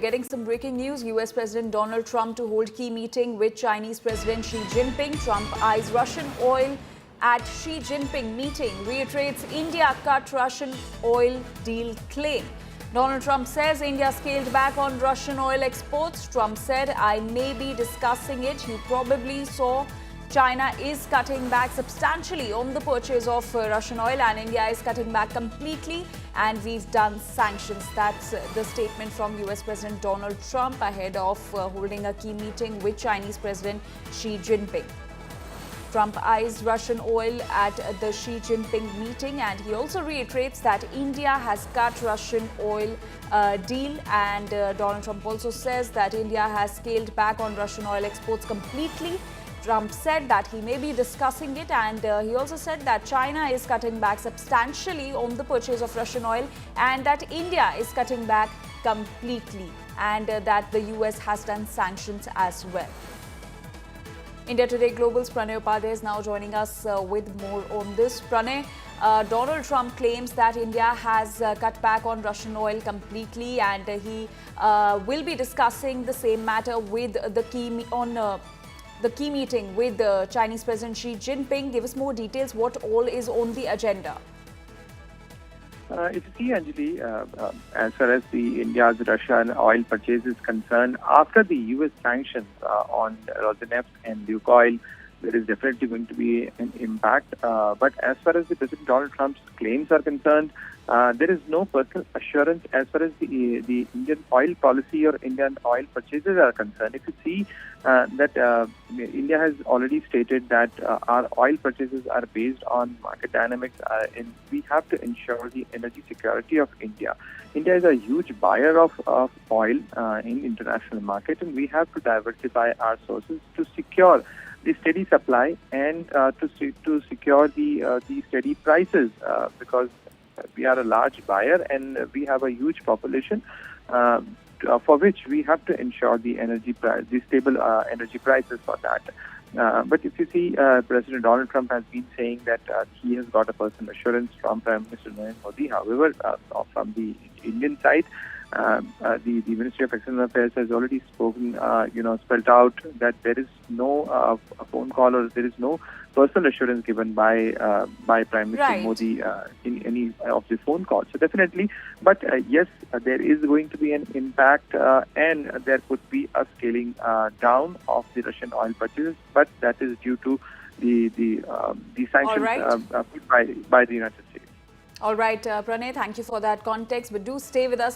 Getting some breaking news. US President Donald Trump to hold key meeting with Chinese President Xi Jinping. Trump eyes Russian oil at Xi Jinping meeting. Reiterates India cut Russian oil deal claim. Donald Trump says India scaled back on Russian oil exports. Trump said, I may be discussing it. You probably saw China is cutting back substantially on the purchase of Russian oil, and India is cutting back completely, and we've done sanctions. That's the statement from US President Donald Trump ahead of holding a key meeting with Chinese President Xi Jinping. Trump eyes Russian oil at the Xi Jinping meeting, and he also reiterates that India has cut Russian oil deal, and Donald Trump also says that India has scaled back on Russian oil exports completely. Trump said that he may be discussing it, and he also said that China is cutting back substantially on the purchase of Russian oil, and that India is cutting back completely, and that the US has done sanctions as well. India Today Global's Pranay Upadhyay is now joining us with more on this. Pranay, Donald Trump claims that India has cut back on Russian oil completely, and he will be discussing the same matter with the key meeting with the Chinese President Xi Jinping. Give us more details. What all is on the agenda? If you see, Anjali, as far as the India's Russian oil purchase is concerned, after the US sanctions on Rosneft and Lukoil, there is definitely going to be an impact. But as far as the President Donald Trump's claims are concerned, there is no personal assurance as far as the Indian oil policy or Indian oil purchases are concerned. If you see that India has already stated that our oil purchases are based on market dynamics, and we have to ensure the energy security of India. India is a huge buyer of oil in international market, and we have to diversify our sources to secure the steady supply and to secure the steady prices, because we are a large buyer and we have a huge population for which we have to ensure the energy price, the stable energy prices for that. But if you see, President Donald Trump has been saying that he has got a personal assurance from Prime Minister Narendra Modi. However, from the Indian side, the Ministry of External Affairs has already spoken, spelled out that there is no phone call or there is no personal assurance given by Prime Minister Modi in any of the phone calls. So definitely, but yes, there is going to be an impact, and there could be a scaling down of the Russian oil purchases, but that is due to the sanctions put by the United States. All right, Pranay, thank you for that context, but do stay with us.